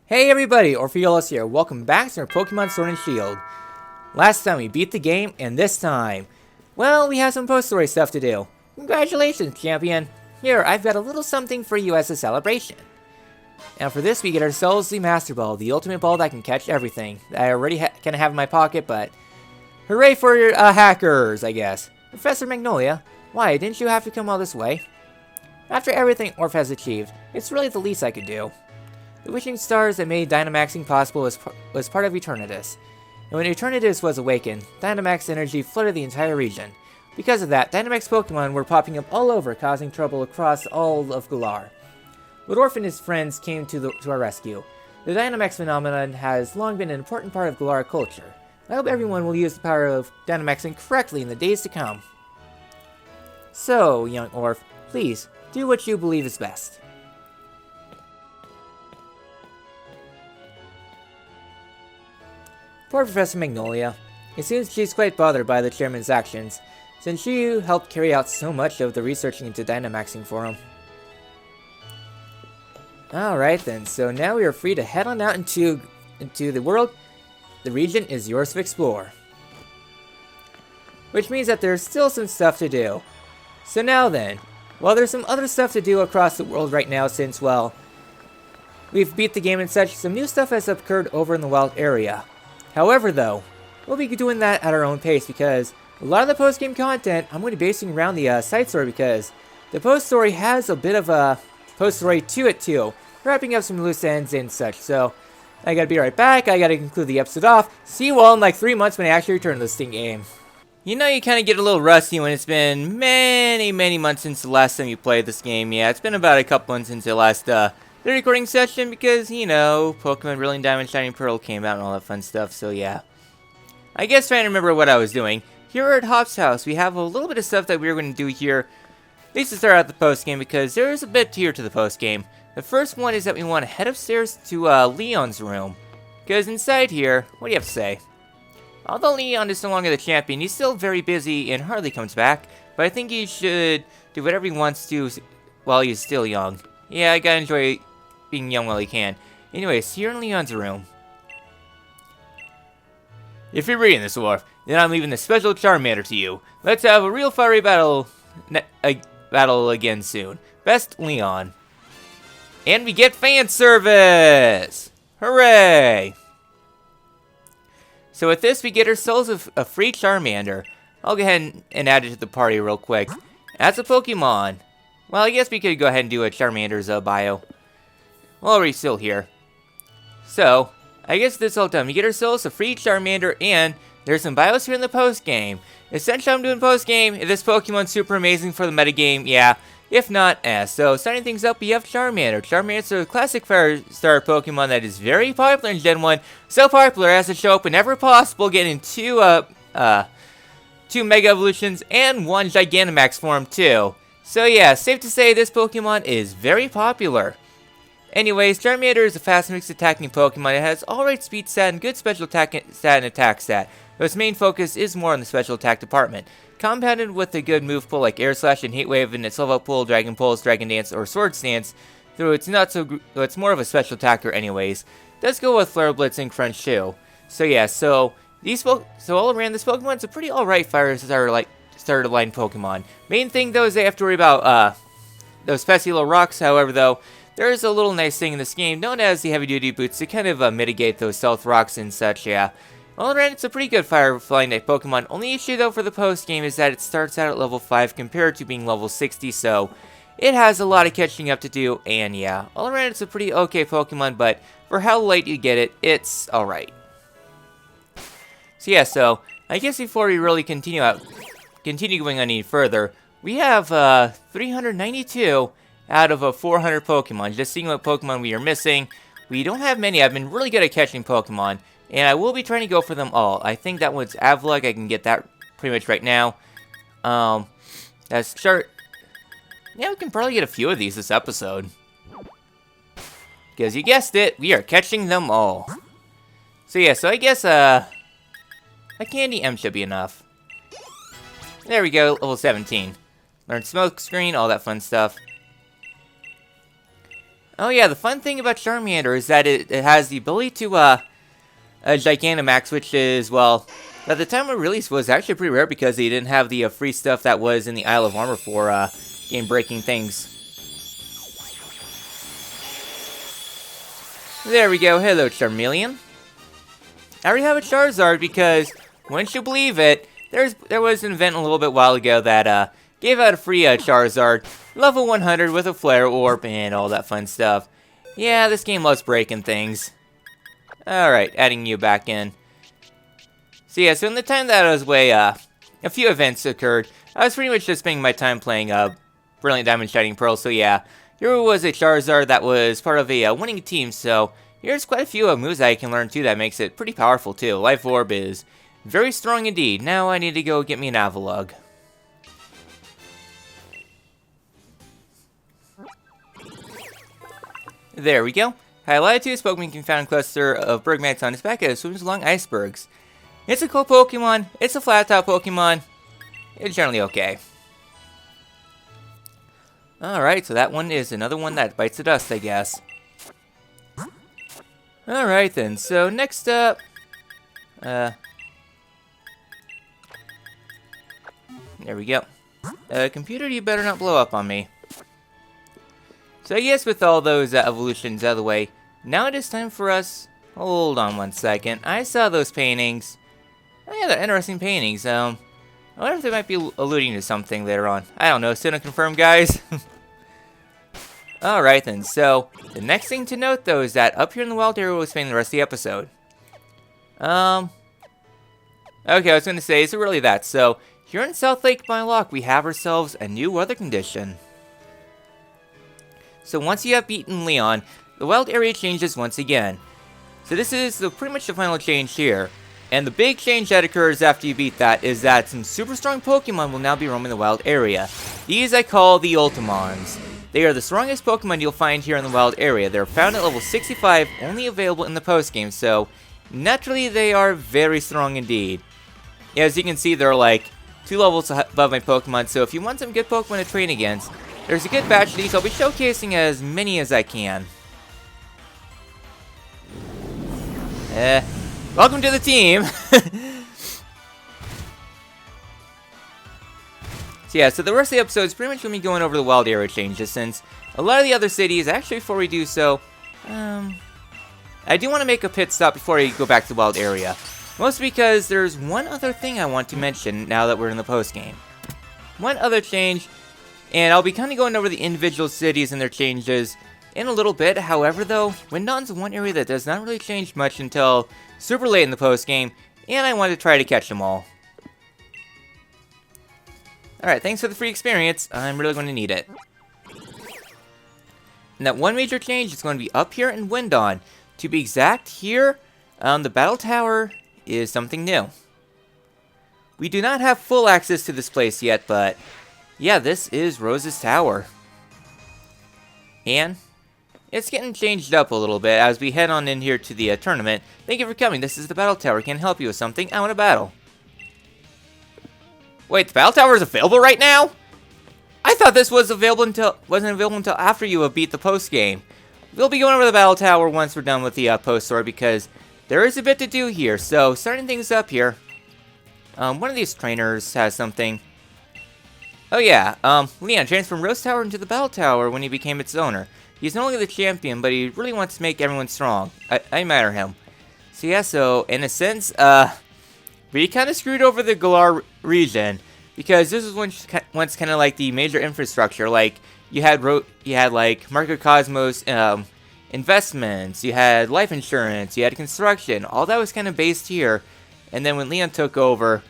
Hey everybody, Orpheolus here. Welcome back to our Pokemon Sword and Shield. Last time we beat the game, and this time, well, we have some post-story stuff to do. Congratulations, champion. Here, I've got a little something for you as a celebration. Now for this, we get ourselves the Master Ball, the ultimate ball that can catch everything. That I already kind of have in my pocket, but hooray for hackers, I guess. Professor Magnolia, why, didn't you have to come all this way? After everything Orph has achieved, it's really the least I could do. The wishing stars that made Dynamaxing possible was part of Eternatus. And when Eternatus was awakened, Dynamax energy flooded the entire region. Because of that, Dynamax Pokemon were popping up all over, causing trouble across all of Galar. But Orph and his friends came to our rescue. The Dynamax phenomenon has long been an important part of Galar culture. I hope everyone will use the power of Dynamaxing correctly in the days to come. So, young Orph, please, do what you believe is best. Poor Professor Magnolia. It seems she's quite bothered by the chairman's actions, since she helped carry out so much of the researching into Dynamaxing for him. Alright then, so now we are free to head on out into the world. The region is yours to explore. Which means that there's still some stuff to do. So now then, well, there's some other stuff to do across the world right now since, well, we've beat the game and such. Some new stuff has occurred over in the wild area. However, though, we'll be doing that at our own pace because a lot of the post-game content I'm going to be basing around the side story because the post-story has a bit of a post-story to it too, wrapping up some loose ends and such. So, I gotta be right back, I gotta conclude the episode off. See you all in like 3 months when I actually return to this game. You know, you kind of get a little rusty when it's been many months since the last time you played this game. Yeah, it's been about a couple months since the last the recording session because, you know, Pokemon Brilliant Diamond Shining Pearl came out and all that fun stuff, so yeah. I guess trying to remember what I was doing. Here at Hop's house, we have a little bit of stuff that we're going to do here. At least to start out the post-game because there is a bit here to the post-game. The first one is that we want to head upstairs to Leon's room. Because inside here, what do you have to say? Although Leon is no longer the champion, he's still very busy and hardly comes back. But I think he should do whatever he wants to while he's still young. Yeah, I gotta enjoy being young while he can. Anyways, here in Leon's room. If you're reading this, Orph, then I'm leaving the special Charmander to you. Let's have a real fiery battle again soon. Best, Leon. And we get fan service! Hooray! So with this, we get ourselves a free Charmander. I'll go ahead and add it to the party real quick. As a Pokemon. Well, I guess we could go ahead and do a Charmander's bio. Well, we're still here. So, I guess this all done. We get ourselves a free Charmander, and there's some bios here in the post-game. Essentially, I'm doing post-game. Is this Pokemon super amazing for the metagame? Yeah. If not, So, starting things up, we have Charmander. Charmander's a classic Fire Star Pokemon that is very popular in Gen 1. So popular as to show up whenever possible, getting two Mega Evolutions and one Gigantamax form, too. So yeah, safe to say this Pokemon is very popular. Anyways, Charmander is a fast mixed attacking Pokemon. It has alright speed stat and good special attack stat and attack stat, but its main focus is more on the special attack department. Compounded with a good move pool like Air Slash and Heat Wave and its level up pool, Dragon Pulse, Dragon Dance, or Sword Stance, though it's it's more of a special attacker anyways. Does go with Flare Blitz and Crunch too. So yeah, so all around this Pokemon's a pretty alright Fire starter line Pokemon. Main thing though is they have to worry about those pesky little rocks. However though, there is a little nice thing in this game known as the heavy duty boots to kind of mitigate those stealth rocks and such. Yeah. All around, it's a pretty good fire flying type Pokemon. Only issue though for the post game is that it starts out at level 5 compared to being level 60, so it has a lot of catching up to do. And yeah, all around it's a pretty okay Pokemon, but for how late you get it, it's alright. So yeah, so I guess before we really continue going on any further, we have 392 out of 400 Pokemon. Just seeing what Pokemon we are missing. We don't have many. I've been really good at catching Pokemon. And I will be trying to go for them all. I think that one's Avlug. I can get that pretty much right now. That's Chart. Yeah, we can probably get a few of these this episode. Because you guessed it, we are catching them all. So yeah, so I guess a Candy M should be enough. There we go, level 17. Learn Smoke Screen, all that fun stuff. Oh yeah, the fun thing about Charmander is that it has the ability to Gigantamax, which is, well, at the time of release was actually pretty rare because they didn't have the free stuff that was in the Isle of Armor for game-breaking things. There we go. Hello, Charmeleon. I already have a Charizard because, wouldn't you believe it, there was an event a little bit while ago that gave out a free Charizard, level 100 with a Flare Orb and all that fun stuff. Yeah, this game loves breaking things. Alright, adding you back in. So yeah, so in the time that I was away, a few events occurred. I was pretty much just spending my time playing Brilliant Diamond Shining Pearl, so yeah. Here was a Charizard that was part of a winning team, so here's quite a few moves that I can learn too that makes it pretty powerful too. Life Orb is very strong indeed. Now I need to go get me an Avalugg. There we go. High Latitude Pokemon can found a cluster of Bergmans on its back as it swims along icebergs. It's a cool Pokemon. It's a flat top Pokemon. It's generally okay. Alright, so that one is another one that bites the dust, I guess. Alright then, so next up... there we go. Computer, you better not blow up on me. So I guess with all those evolutions out of the way, now it is time for us... Hold on one second. I saw those paintings. Oh yeah, they're interesting paintings. I wonder if they might be alluding to something later on. I don't know. Still to confirm, guys. Alright then, so the next thing to note though is that up here in the wild area we'll spend the rest of the episode. Okay, I was going to say, is it really that? So, here in South Lake Milotic, we have ourselves a new weather condition. So once you have beaten Leon, the wild area changes once again. So this is pretty much the final change here. And the big change that occurs after you beat that is that some super strong Pokemon will now be roaming the wild area. These I call the Ultimons. They are the strongest Pokemon you'll find here in the wild area. They're found at level 65, only available in the postgame, so naturally they are very strong indeed. As you can see, they're like 2 levels above my Pokemon, so if you want some good Pokemon to train against, there's a good batch of these. I'll be showcasing as many as I can. Welcome to the team! So yeah, so the rest of the episode is pretty much going to be going over the wild area changes, since a lot of the other cities, actually before we do so, I do want to make a pit stop before I go back to the wild area. Mostly because there's one other thing I want to mention now that we're in the postgame. One other change, and I'll be kind of going over the individual cities and their changes in a little bit. However though, Windon's one area that does not really change much until super late in the postgame, and I want to try to catch them all. Alright, thanks for the free experience. I'm really going to need it. And that one major change is going to be up here in Windon. To be exact, here, the Battle Tower is something new. We do not have full access to this place yet, but yeah, this is Rose's Tower. And it's getting changed up a little bit as we head on in here to the tournament. Thank you for coming. This is the Battle Tower. Can I help you with something? I want to battle. Wait, the Battle Tower is available right now? I thought this was wasn't available until after you have beat the post game. We'll be going over the Battle Tower once we're done with the post story because there is a bit to do here. So starting things up here, one of these trainers has something. Oh yeah, Leon transferred from Rose Tower into the Battle Tower when he became its owner. He's not only the champion, but he really wants to make everyone strong. I admire him. So yeah, so in a sense, we kind of screwed over the Galar region because this was once kind of like the major infrastructure. Like you had like Microcosmos investments, you had life insurance, you had construction. All that was kind of based here. And then when Leon took over,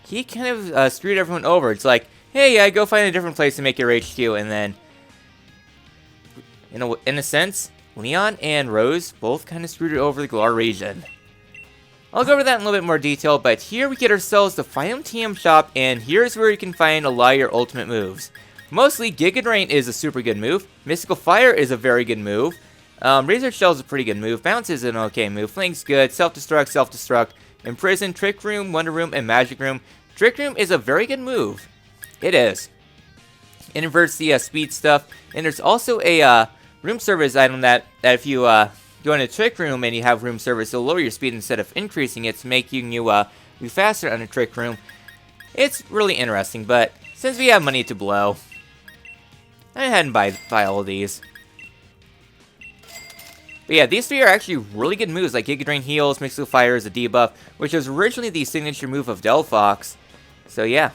he kind of screwed everyone over. It's like, hey, yeah, go find a different place to make your HQ, and then, in a sense, Leon and Rose both kind of screwed it over the Galar region. I'll go over that in a little bit more detail, but here we get ourselves the Phiom TM shop, and here's where you can find a lot of your ultimate moves. Mostly, Giga Drain is a super good move, Mystical Fire is a very good move, Razor Shell is a pretty good move, Bounce is an okay move, Flink's good, Self-Destruct, Imprison, Trick Room, Wonder Room, and Magic Room. Trick Room is a very good move. It is. It inverts the speed stuff, and there's also a room service item that if you go in a trick room and you have room service, it'll lower your speed instead of increasing it to making you move faster on a trick room. It's really interesting, but since we have money to blow, I had to buy all of these. But yeah, these three are actually really good moves, like Giga Drain Heals, Mixed Fire is a debuff, which was originally the signature move of Delphox. So yeah.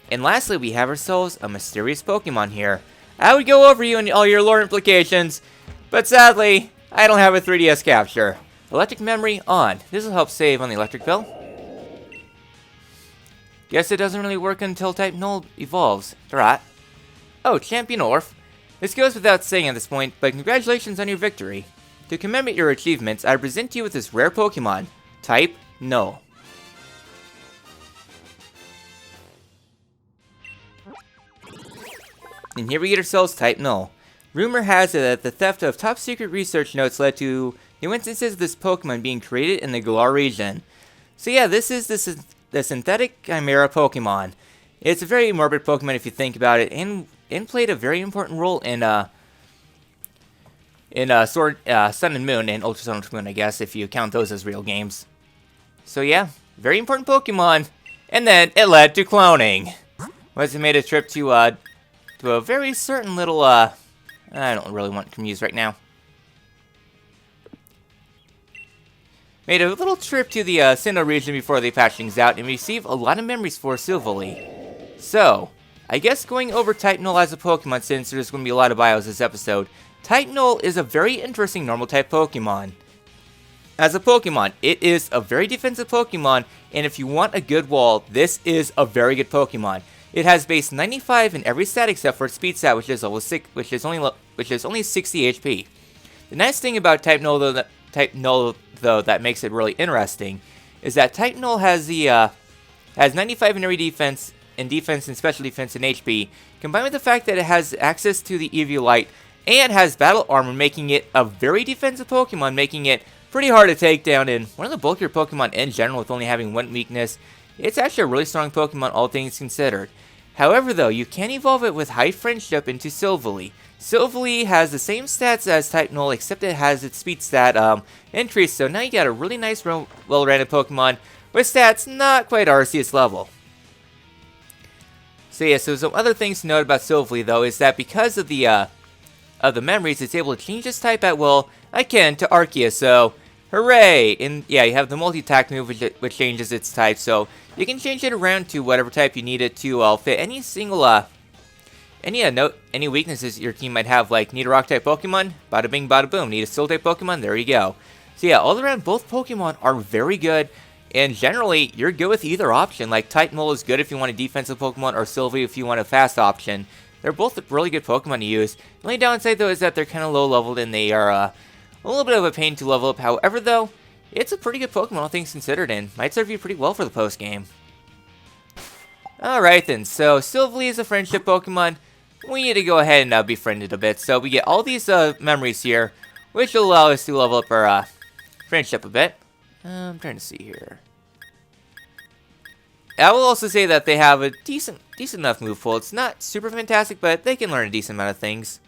And lastly, we have ourselves a mysterious Pokemon here. I would go over you and all your lore implications, but sadly, I don't have a 3DS capture. Electric Memory on. This will help save on the electric bill. Guess it doesn't really work until type Null evolves. Drat. Oh, Champion Orph. This goes without saying at this point, but congratulations on your victory. To commemorate your achievements, I present you with this rare Pokemon, type Null. And here we get ourselves type Null. Rumor has it that the theft of top secret research notes led to new instances of this Pokemon being created in the Galar region. So yeah, this is the synthetic Chimera Pokemon. It's a very morbid Pokemon if you think about it, and played a very important role in Sword, Sun and Moon, and Ultra Sun and Moon, I guess, if you count those as real games. So yeah, very important Pokemon, and then it led to cloning. Once it made a trip to a very certain little, I don't really want to use right now. Made a little trip to the Sinnoh region before they patched things out, and received a lot of memories for Silvally. So, I guess going over Type Null as a Pokemon, since there's going to be a lot of bios this episode, Type Null is a very interesting normal type Pokemon. As a Pokemon, it is a very defensive Pokemon, and if you want a good wall, this is a very good Pokemon. It has base 95 in every stat except for its speed stat, which is only 60 HP. The nice thing about Type Null, though, that makes it really interesting, is that Type Null has 95 in every defense and special defense and HP, combined with the fact that it has access to the Eviolite and has battle armor, making it a very defensive Pokemon, making it pretty hard to take down, and one of the bulkier Pokemon in general with only having one weakness. It's actually a really strong Pokemon, all things considered. However, though, you can evolve it with High Friendship into Silvally. Silvally has the same stats as Type Null, except it has its speed stat increased, so now you got a really nice, well-rounded Pokemon with stats not quite Arceus level. So yeah, so some other things to note about Silvally, though, is that because of the memories, it's able to change its type at will, akin to Arceus, so hooray! And yeah, you have the multi-attack move, which changes its type, so you can change it around to whatever type you need it to fit any single, any weaknesses your team might have, like need a rock type Pokemon, bada bing bada boom, need a steel type Pokemon, there you go. So yeah, all around both Pokemon are very good, and generally you're good with either option. Like Type Null is good if you want a defensive Pokemon, or Silvally if you want a fast option. They're both really good Pokemon to use. The only downside though is that they're kind of low leveled and they are a little bit of a pain to level up. However though, it's a pretty good Pokemon, all things considered, and might serve you pretty well for the post game. Alright then, so Silvally is a friendship Pokemon. We need to go ahead and befriend it a bit. So we get all these memories here, which will allow us to level up our friendship a bit. I'm trying to see here. I will also say that they have a decent enough move pool. It's not super fantastic, but they can learn a decent amount of things.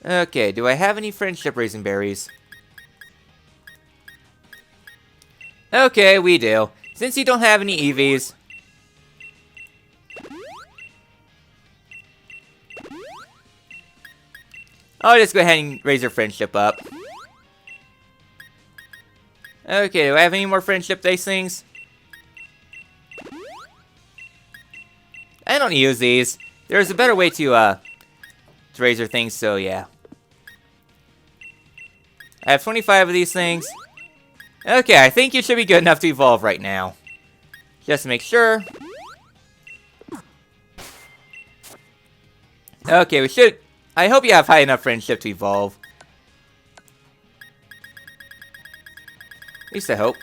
Okay, do I have any friendship raisin berries? Okay, we do. Since you don't have any EVs. I'll just go ahead and raise your friendship up. Okay, do I have any more friendship dice things? I don't use these. There's a better way to raise your things, so yeah. I have 25 of these things. Okay, I think you should be good enough to evolve right now. Just to make sure. Okay, we should... I hope you have high enough friendship to evolve. At least I hope.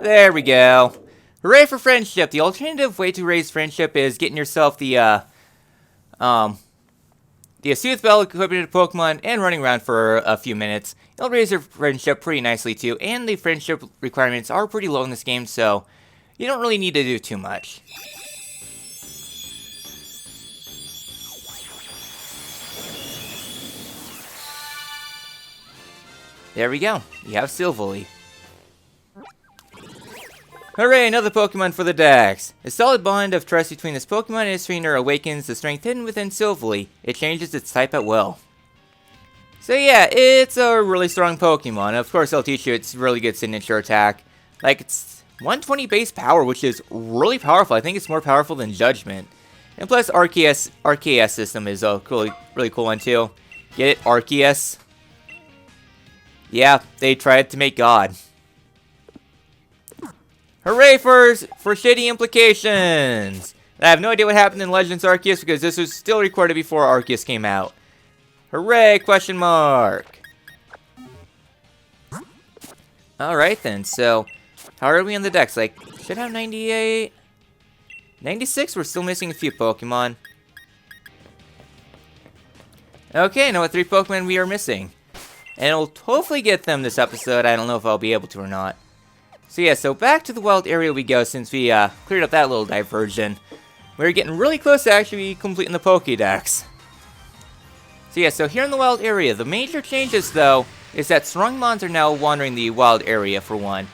There we go. Hooray for friendship! The alternative way to raise friendship is getting yourself the the Sooth Bell equipping a Pokemon and running around for a few minutes. It'll raise your friendship pretty nicely too, and the friendship requirements are pretty low in this game, so you don't really need to do too much. There we go. You have Silvally. Hooray, another Pokemon for the Dex! A solid bond of trust between this Pokemon and its trainer awakens the strength hidden within Silvally. It changes its type at will. So yeah, it's a really strong Pokemon. Of course, I'll teach you its really good signature attack. Like, it's 120 base power, which is really powerful. I think it's more powerful than Judgment. And plus, RKS system is a really cool one too. Get it? Arceus? Yeah, they tried to make God. Hooray for shitty implications! I have no idea what happened in Legends Arceus because this was still recorded before Arceus came out. Hooray, question mark! Alright then, so how are we on the Dex? Like, should have 98? 96, we're still missing a few Pokemon. Okay, I know what 3 Pokemon we are missing. And I'll hopefully get them this episode. I don't know if I'll be able to or not. So yeah, so back to the wild area we go since we cleared up that little diversion. We're getting really close to actually completing the Pokédex. So yeah, so here in the wild area, the major changes though is that Strongmons are now wandering the wild area for 1.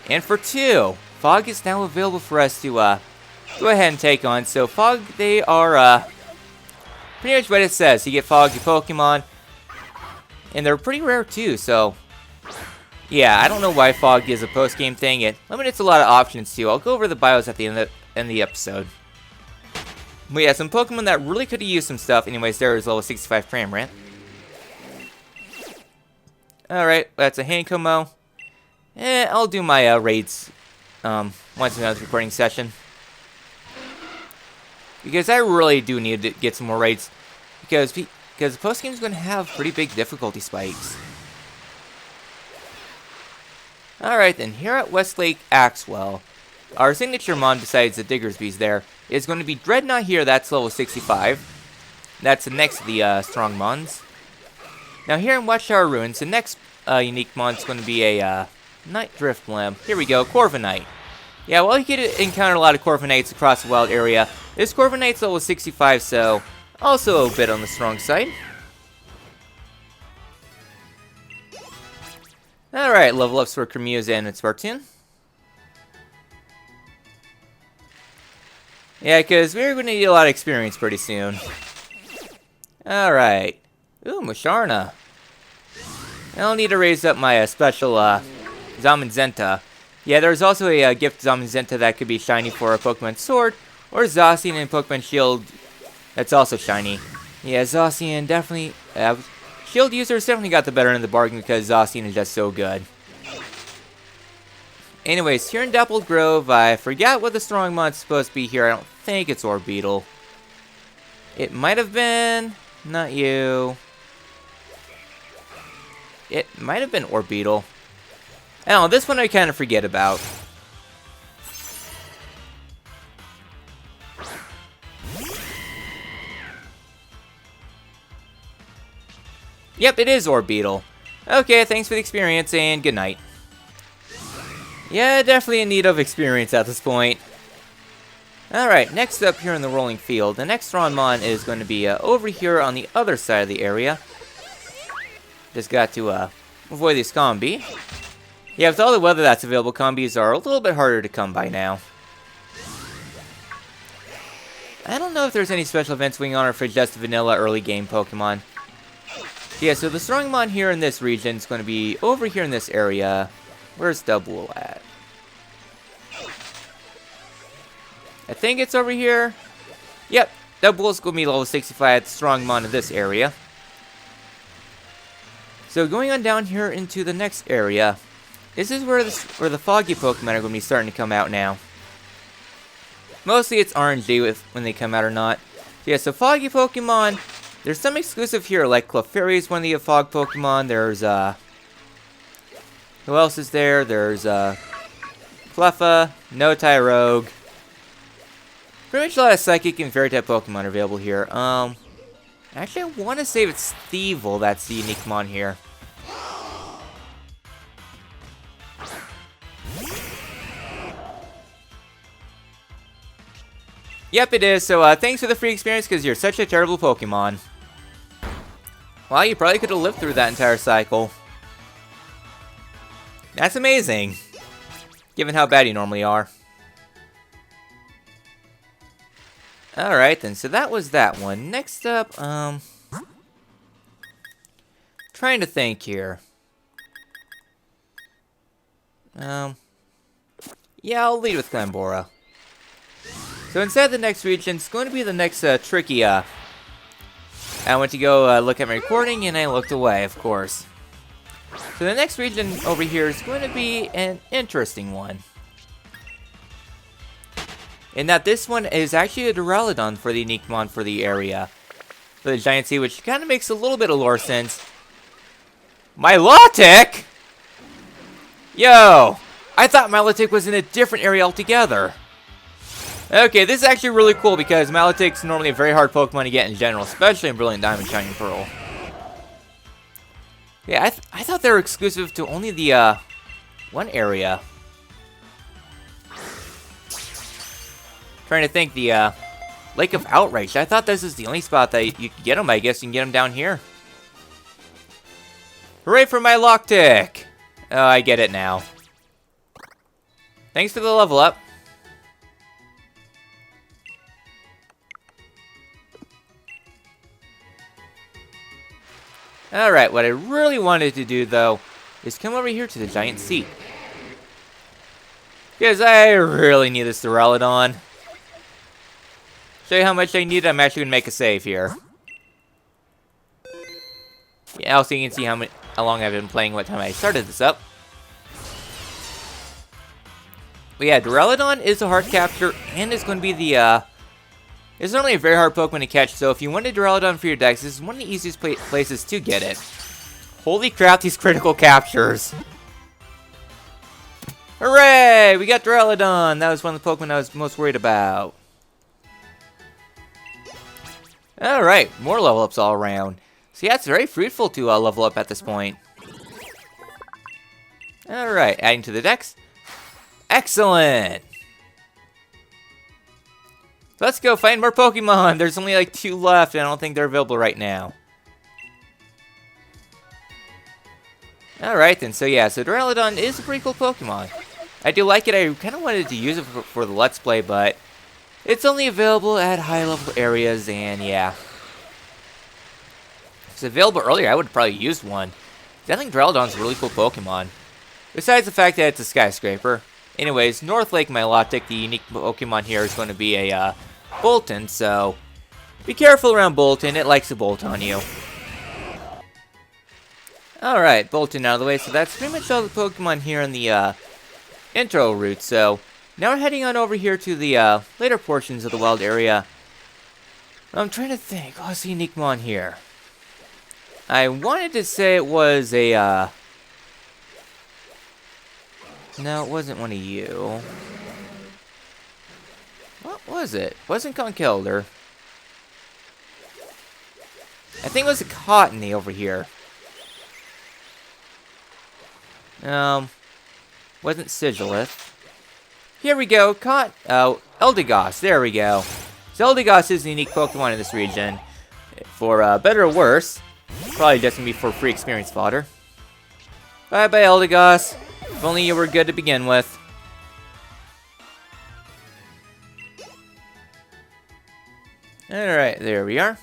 And for 2, Fog is now available for us to go ahead and take on. So Fog, they are pretty much what it says. You get Foggy Pokemon. And they're pretty rare too, so yeah, I don't know why Fog is a post-game thing. It limits a lot of options too. I'll go over the bios at the end of the episode. But yeah, some Pokemon that really could have used some stuff. Anyways, there is level 65 Cramorant. Alright, that's a Hankomo. I'll do my raids once in another recording session. Because I really do need to get some more raids. Because the post-game is going to have pretty big difficulty spikes. Alright then, here at Westlake Axwell, our signature mon, besides the Diggersby's there, is going to be Dreadnought here, that's level 65. That's the next of the strong mons. Now here in Watchtower Ruins, the next unique mon is going to be a Night Driftblim. Here we go, Corbinite. Yeah, well, you could encounter a lot of Corbinites across the wild area. This Corbinite's level 65, so also a bit on the strong side. Alright, level ups for Cremuse and Spartoon. Yeah, because we're going to need a lot of experience pretty soon. Alright. Ooh, Musharna. I'll need to raise up my special Zamazenta. Yeah, there's also a gift Zamazenta that could be shiny for a Pokemon Sword, or Zacian in Pokemon Shield that's also shiny. Yeah, Zacian definitely... Shield users definitely got the better end of the bargain because Zacian is just so good. Anyways, here in Dapple Grove, I forgot what the strong mon's supposed to be here. I don't think it's Orbeetle. It might have been... Not you. It might have been Orbeetle. I don't know, this one I kind of forget about. Yep, it is Orbeetle. Okay, thanks for the experience, and good night. Yeah, definitely in need of experience at this point. Alright, next up here in the rolling field, the next Ronmon is going to be over here on the other side of the area. Just got to avoid these Combi. Yeah, with all the weather that's available, Combis are a little bit harder to come by now. I don't know if there's any special events going on or if it's just vanilla early game Pokemon. Yeah, so the Strongmon here in this region is going to be over here in this area. Where's Double at? I think it's over here. Yep, Double's going to be level 65 at the Strongmon in this area. So going on down here into the next area, this is where the foggy Pokemon are going to be starting to come out now. Mostly it's RNG with when they come out or not. So yeah, so foggy Pokemon, there's some exclusive here, like Clefairy is one of the fog Pokemon. There's who else is there? There's Cleffa, No Tyrogue. Pretty much a lot of Psychic and Fairy type Pokemon are available here. Actually, I want to say it's Thievul that's the unique mon here. Yep, it is. So, thanks for the free experience because you're such a terrible Pokemon. Well, you probably could have lived through that entire cycle. That's amazing, given how bad you normally are. Alright then, so that was that one. Next up, trying to think here. Yeah, I'll lead with Glenbora. So inside the next region, it's going to be the next tricky. I went to go look at my recording, and I looked away, of course. So the next region over here is going to be an interesting one. In that this one is actually a Duraludon for the unique mon for the area. For the Giant Sea, which kind of makes a little bit of lore sense. Milotic? Yo! I thought Milotic was in a different area altogether. Okay, this is actually really cool because Milotic's normally a very hard Pokemon to get in general, especially in Brilliant Diamond, Shining Pearl. Yeah, I thought they were exclusive to only the, one area. Trying to think, the, Lake of Outrage. I thought this is the only spot that you could get them. I guess you can get them down here. Hooray for Milotic! Oh, I get it now. Thanks for the level up. Alright, what I really wanted to do, though, is come over here to the Giant Sea. Because I really need this Duraludon. Show you how much I need it, I'm actually going to make a save here. Yeah, also you can see how long I've been playing, what time I started this up. But yeah, Duraludon is a hard capture, and it's going to be the, it's not only a very hard Pokemon to catch, so if you wanted Duraludon for your decks, this is one of the easiest places to get it. Holy crap, these critical captures! Hooray! We got Duraludon! That was one of the Pokemon I was most worried about. Alright, more level ups all around. So yeah, it's very fruitful to level up at this point. Alright, adding to the decks. Excellent! Let's go find more Pokemon! There's only like 2 left, and I don't think they're available right now. Alright then, so yeah, so Duraludon is a pretty cool Pokemon. I do like it, I kind of wanted to use it for the Let's Play, but it's only available at high level areas, and yeah. If it's available earlier, I would have probably used one. I think Duraludon's a really cool Pokemon. Besides the fact that it's a skyscraper. Anyways, North Lake Milotic, the unique Pokemon here, is going to be a Bolton, so be careful around Bolton, it likes to bolt on you. Alright, Bolton out of the way, so that's pretty much all the Pokemon here in the intro route, so now we're heading on over here to the later portions of the wild area. I'm trying to think, what's the unique mon here? I wanted to say it was a, no, it wasn't one of you. What was it? Wasn't Conkeldurr. I think it was a Cottony over here. Wasn't Sigilith. Here we go, Eldegoss, there we go. So Eldegoss is the unique Pokemon in this region. For better or worse. Probably just gonna be for free experience fodder. Bye-bye, Eldegoss. If only you were good to begin with. Alright, there we are.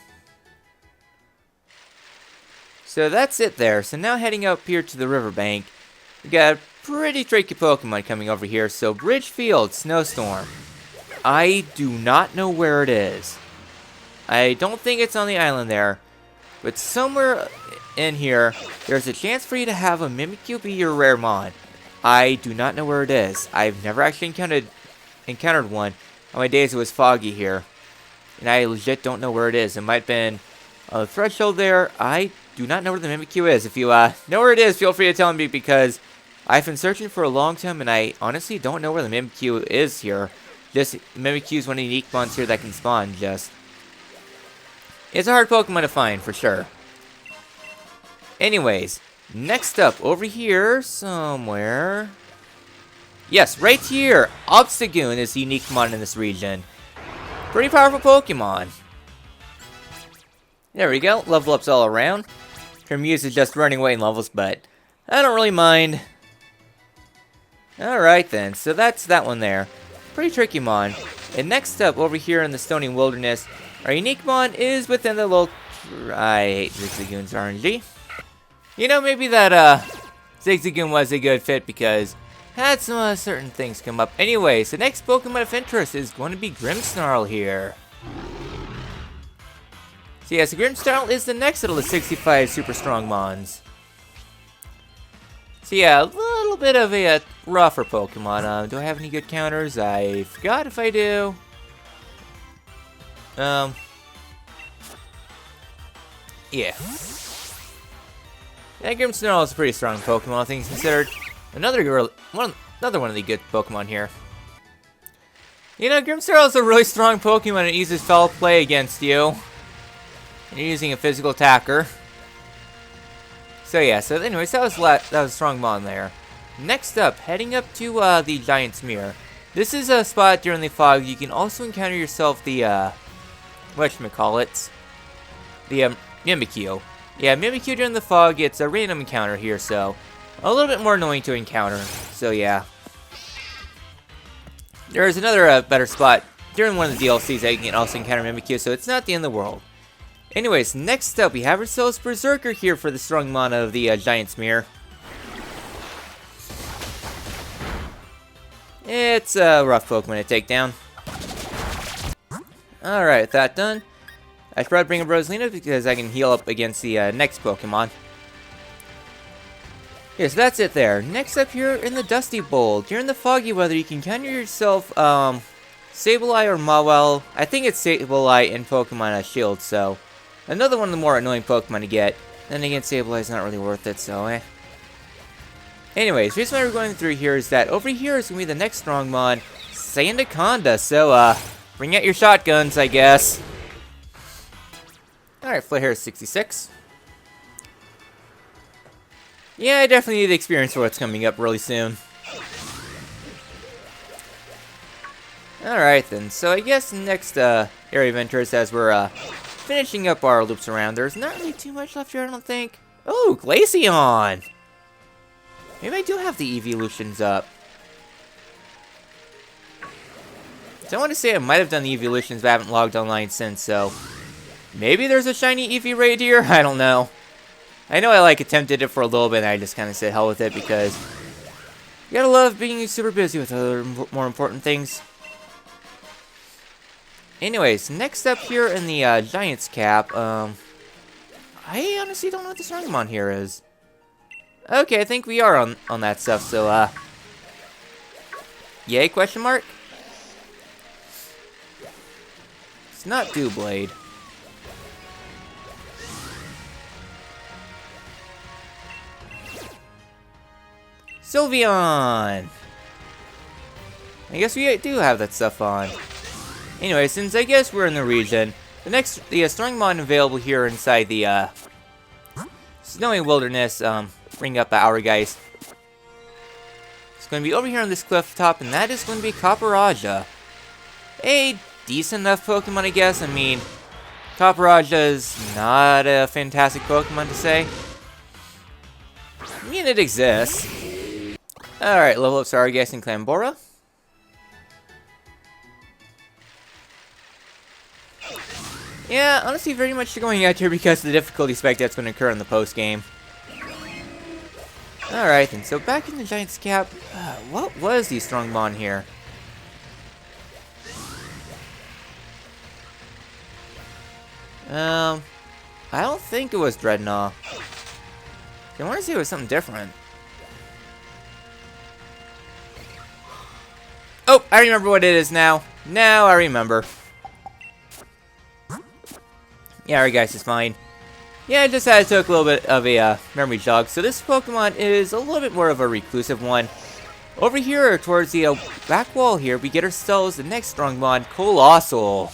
So that's it there. So now heading up here to the riverbank. We got a pretty tricky Pokemon coming over here. So Bridgefield, Snowstorm. I do not know where it is. I don't think it's on the island there. But somewhere in here, there's a chance for you to have a Mimikyu be your rare mon. I do not know where it is. I've never actually encountered one. On my days it was foggy here. And I legit don't know where it is. It might have been a threshold there. I do not know where the Mimikyu is. If you know where it is, feel free to tell me because I've been searching for a long time and I honestly don't know where the Mimikyu is here. Just Mimikyu is one of the unique mons here that can spawn just. It's a hard Pokemon to find, for sure. Anyways, next up, over here somewhere... Yes, right here! Obstagoon is the unique mon in this region. Pretty powerful Pokemon. There we go, level ups all around. Her Muse is just running away in levels, but I don't really mind. Alright then, so that's that one there. Pretty tricky mon. And next up, over here in the Stony Wilderness, our unique mon is within the little... I hate Zigzagoon's RNG. You know, maybe that Zigzagoon was a good fit because had some certain things come up. Anyways, the next Pokemon of interest is going to be Snarl here. So yes, Snarl is the next out of the 65 super strong mons. So yeah, a little bit of a rougher Pokemon. Do I have any good counters? I forgot if I do. Yeah. Yeah, Snarl is a pretty strong Pokemon, all things considered. Another one of the good Pokemon here. You know, Snarl is a really strong Pokemon. It uses foul play against you. And you're using a physical attacker. So yeah, so anyways, that was a strong mon there. Next up, heading up to the Giant's Mirror. This is a spot during the fog. You can also encounter yourself the whatchamacallits? The Mimikyu. Yeah, Mimikyu during the fog, it's a random encounter here, so a little bit more annoying to encounter. So yeah. There's another better spot during one of the DLCs that you can also encounter Mimikyu, so it's not the end of the world. Anyways, next up, we have ourselves Berserker here for the strong mon of the Giant's Mirror. It's a rough Pokemon to take down. Alright, with that done, I should probably bring up Rosalina because I can heal up against the next Pokemon. Yes, that's it there. Next up here in the Dusty Bowl, during the foggy weather, you can encounter yourself Sableye or Mawile. I think it's Sableye in Pokemon Shield, so another one of the more annoying Pokemon to get. Then again, Sableye's not really worth it, so eh. Anyways, the reason why we're going through here is that over here is going to be the next strong mon, Sandaconda. So, bring out your shotguns, I guess. Alright, Flare here is 66. Yeah, I definitely need the experience for what's coming up really soon. Alright then, so I guess the next area of interest as we're finishing up our loops around, there's not really too much left here, I don't think. Oh, Glaceon! Maybe I do have the evolutions up. So I want to say I might have done the evolutions, but I haven't logged online since, so maybe there's a shiny Eevee right here? I don't know. I know I attempted it for a little bit and I just kind of said hell with it because you gotta love being super busy with other more important things. Anyways, next up here in the Giant's Cap, I honestly don't know what this Rangmon here is. Okay, I think we are on that stuff, so yay, question mark? It's not Doublade. Sylveon! I guess we do have that stuff on. Anyway, since I guess we're in the region, the strong mon available here inside the Snowy Wilderness, bring up our guys. It's going to be over here on this cliff top, and that is going to be Copperaja. A decent enough Pokemon, I guess. I mean, Copperaja is not a fantastic Pokemon to say. I mean, it exists. Alright, level up Sargass and Clambora. Yeah, honestly, very much going out here because of the difficulty spike that's going to occur in the post-game. Alright, then, so back in the Giant's Cap, what was the strong mon here? I don't think it was Dreadnought. I want to say it was something different. Oh, I remember what it is now. Now I remember. Yeah, alright guys, it's fine. Yeah, I just had to take a little bit of a memory jog. So this Pokemon is a little bit more of a reclusive one. Over here, towards the back wall here, we get ourselves the next strong mon, Colossal.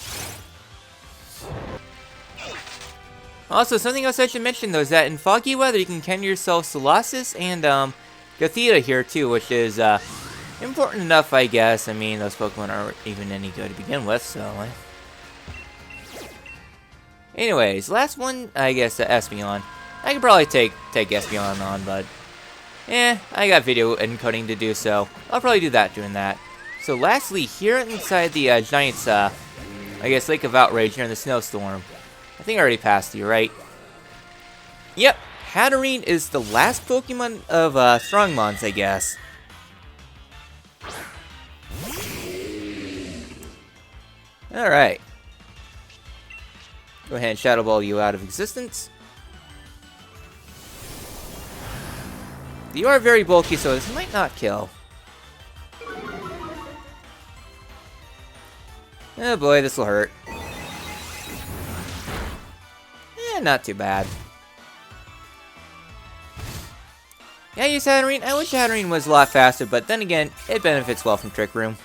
Also, something else I should mention though is that in foggy weather you can catch yourself Colossus and Gothita here too, which is important enough, I guess. I mean, those Pokemon aren't even any good to begin with, so. Anyways, last one, I guess, Espeon. I could probably take Espeon on, but I got video encoding to do, so I'll probably do that doing that. So lastly, here inside the Giant's, I guess, Lake of Outrage during the snowstorm. I think I already passed you, right? Yep, Hatterene is the last Pokemon of Strongmons, I guess. Alright. Go ahead and Shadow Ball you out of existence. You are very bulky, so this might not kill. Oh boy, this will hurt. Not too bad. Yeah, I use Hatterene. I wish Hatterene was a lot faster, but then again, it benefits well from Trick Room.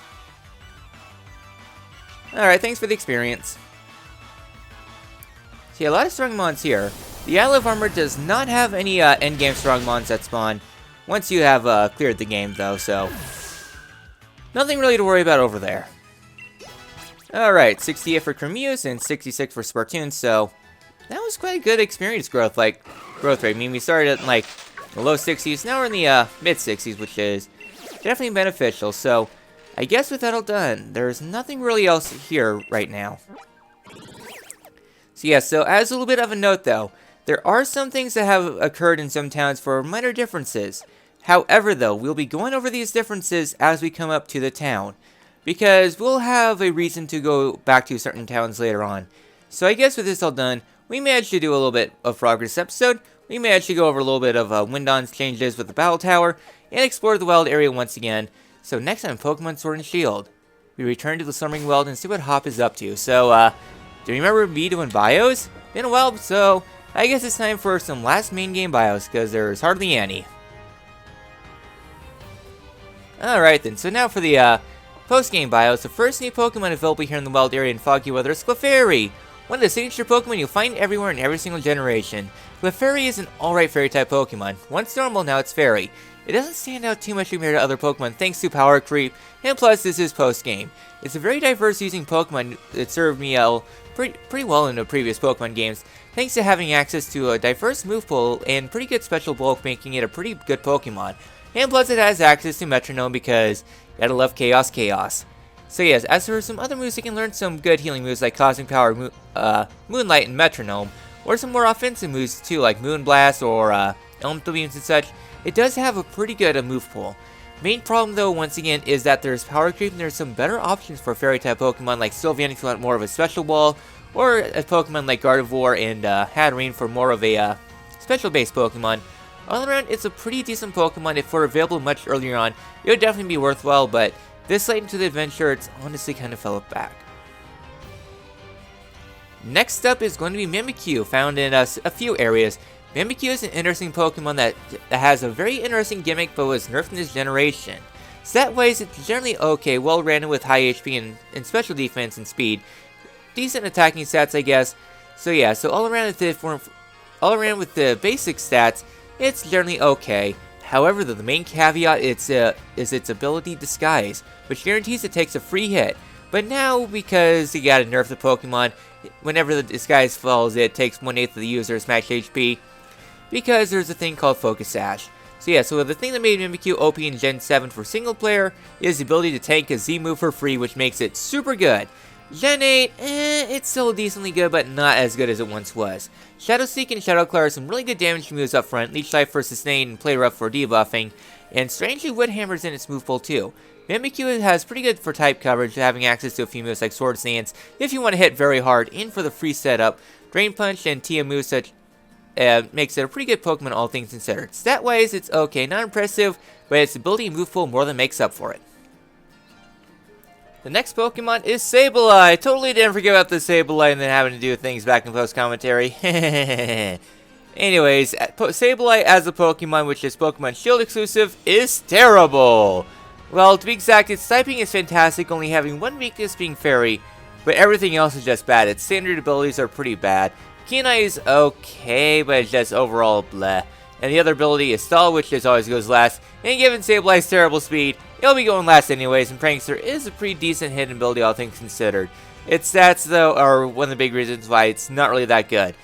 Alright, thanks for the experience. See, a lot of Strongmons here. The Isle of Armor does not have any endgame Strongmons that spawn once you have cleared the game, though, so nothing really to worry about over there. Alright, 68 for Cremius and 66 for Spartoon, so that was quite a good experience growth rate. I mean, we started at like the low 60s, now we're in the mid 60s, which is definitely beneficial. So I guess with that all done, there's nothing really else here right now. So yeah, so as a little bit of a note though, there are some things that have occurred in some towns for minor differences. However though, we'll be going over these differences as we come up to the town, because we'll have a reason to go back to certain towns later on. So I guess with this all done, we may actually do a little bit of progress episode. We may actually go over a little bit of Windon's changes with the Battle Tower, and explore the wild area once again. So next time, Pokemon Sword and Shield, we return to the Slumbering World and see what Hop is up to. So, do you remember me doing bios? Been a while, so I guess it's time for some last main game bios, because there's hardly any. Alright then, so now for the post-game bios. The first new Pokemon available here in the wild area in foggy weather is Clefairy, one of the signature Pokemon you'll find everywhere in every single generation. Clefairy is an alright Fairy-type Pokemon. Once normal, now it's Fairy. It doesn't stand out too much compared to other Pokemon thanks to power creep, and plus this is post-game. It's a very diverse using Pokemon that served me pretty well in the previous Pokemon games, thanks to having access to a diverse move pool and pretty good special bulk, making it a pretty good Pokemon. And plus it has access to Metronome because you gotta love Chaos. So yes, as for some other moves, you can learn some good healing moves like Cosmic Power, Moonlight, and Metronome, or some more offensive moves too, like Moonblast or Elemental Beams and such. It does have a pretty good move pool. Main problem though, once again, is that there's power creep and there's some better options for Fairy-type Pokemon like Sylveon if you want more of a special ball, or a Pokemon like Gardevoir and Hatterene for more of a special-based Pokemon. All around, it's a pretty decent Pokemon. If it were available much earlier on, it would definitely be worthwhile, but this late into the adventure, it's honestly kind of fell back. Next up is going to be Mimikyu, found in a few areas. Mimikyu is an interesting Pokemon that has a very interesting gimmick, but was nerfed in this generation. Stat-wise, it's generally okay, well-rounded with high HP and special defense and speed. Decent attacking stats, I guess. So yeah, so all around with the basic stats, it's generally okay. However, the main caveat is its ability Disguise, which guarantees it takes a free hit. But now, because you gotta nerf the Pokemon, whenever the Disguise falls, it takes 1/8 of the user's max HP, because there's a thing called Focus Sash. So yeah, so the thing that made Mimikyu OP in Gen 7 for single player is the ability to tank a Z move for free, which makes it super good. Gen 8, it's still decently good, but not as good as it once was. Shadow Seek and Shadow Claw are some really good damage moves up front, Leech Life for sustain and Play Rough for debuffing, and strangely Wood Hammer's in its move pool too. Mimikyu has pretty good for type coverage, having access to a few moves like Sword Stance if you want to hit very hard, and for the free setup, Drain Punch and TM moves such makes it a pretty good Pokemon all things considered. Stat-wise, it's okay, not impressive, but its ability and move pool more than makes up for it. The next Pokemon is Sableye. Totally didn't forget about the Sableye and then having to do things back in post-commentary. Anyways, Sableye as a Pokemon, which is Pokemon Shield exclusive, is terrible. Well, to be exact, its typing is fantastic, only having one weakness being Fairy, but everything else is just bad. Its standard abilities are pretty bad. Kenai is okay, but it's just overall bleh. And the other ability is Stall, which just always goes last. And given Sableye's terrible speed, it'll be going last anyways, and Prankster is a pretty decent hidden ability, all things considered. Its stats, though, are one of the big reasons why it's not really that good.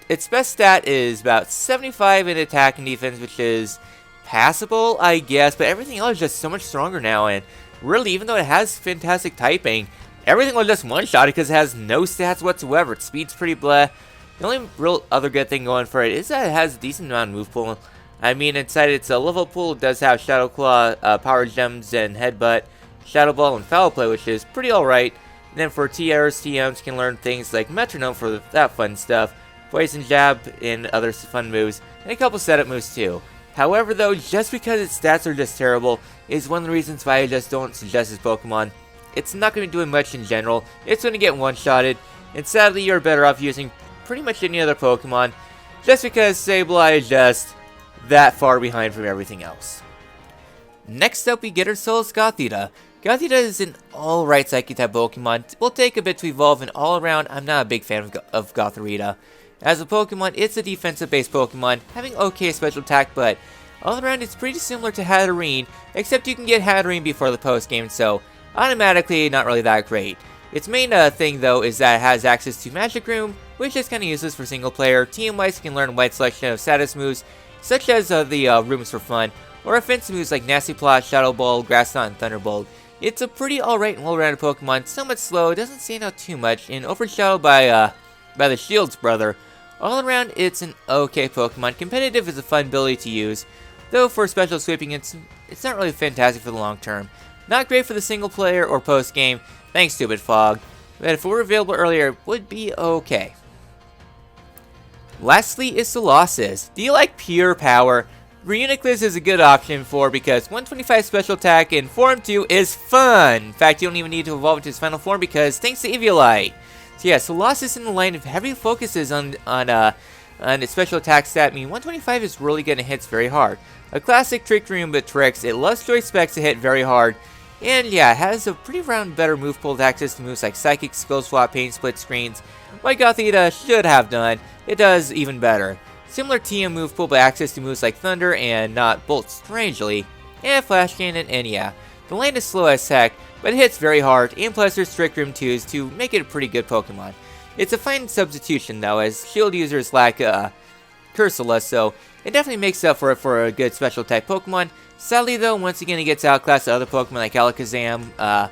Its best stat is about 75 in attack and defense, which is passable, I guess, but everything else is just so much stronger now, and really, even though it has fantastic typing, everything will just one-shot because it has no stats whatsoever. Its speed's pretty bleh. The only real other good thing going for it is that it has a decent amount of move pool. I mean, inside its level pool, it does have Shadow Claw, Power Gems, and Headbutt, Shadow Ball, and Foul Play, which is pretty alright. And then for TRs, TMs can learn things like Metronome for that fun stuff, Poison Jab, and other fun moves, and a couple setup moves too. However, though, just because its stats are just terrible is one of the reasons why I just don't suggest this Pokemon. It's not going to be doing much in general. It's going to get one-shotted, and sadly, you're better off using pretty much any other Pokemon, just because Sableye is just that far behind from everything else. Next up, we get ourselves Gothita. Gothita is an alright Psychic-type Pokemon. It will take a bit to evolve, and all around, I'm not a big fan of Gothita. As a Pokemon, it's a defensive-based Pokemon, having okay special attack, but all around it's pretty similar to Hatterene, except you can get Hatterene before the post-game, so automatically not really that great. Its main thing, though, is that it has access to Magic Room, which is kind of useless for single player. TM-wise can learn a wide selection of status moves, such as the Rooms for Fun, or offensive moves like Nasty Plot, Shadow Ball, Grass Knot, and Thunderbolt. It's a pretty alright and well-rounded Pokemon, somewhat slow, doesn't stand out too much, and overshadowed by the Shield's brother. All around, it's an okay Pokemon. Competitive is a fun ability to use, though for special sweeping, it's not really fantastic for the long term. Not great for the single player or post game, thanks Stupid Fog, but if it were available earlier, it would be okay. Lastly is Colossus. Do you like pure power? Reuniclus is a good option because 125 special attack in Form 2 is fun. In fact, you don't even need to evolve into its final form because thanks to Eviolite. So yeah, Colossus in the line of heavy focuses on its special attack stat mean 125 is really going to hit very hard. A classic Trick Room but tricks, it loves choice specs to hit very hard. And yeah, it has a pretty round better move pool with access to moves like Psychic, Skill Swap, Pain Split Screens. Like Gothita should have done, it does even better. Similar TM move pool but access to moves like Thunder and not Bolt strangely, and Flash Cannon, and yeah, the lane is slow as heck, but it hits very hard, and plus there's Trick Room 2s to make it a pretty good Pokemon. It's a fine substitution though, as shield users lack Cursula, so it definitely makes up for it for a good special type Pokemon. Sadly though, once again it gets outclassed to other Pokemon like Alakazam,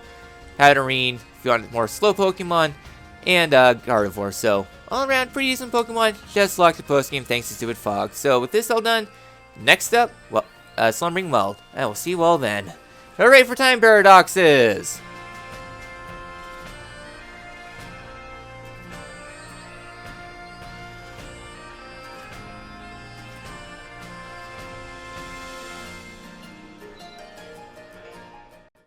Hatterene, if you want more slow Pokemon, and Gardevoir, so all around pretty decent Pokemon, just locked the post game thanks to Stupid Fog. So with this all done, next up, well, Slumbering Weld. I will see you all then. Hooray for time paradoxes!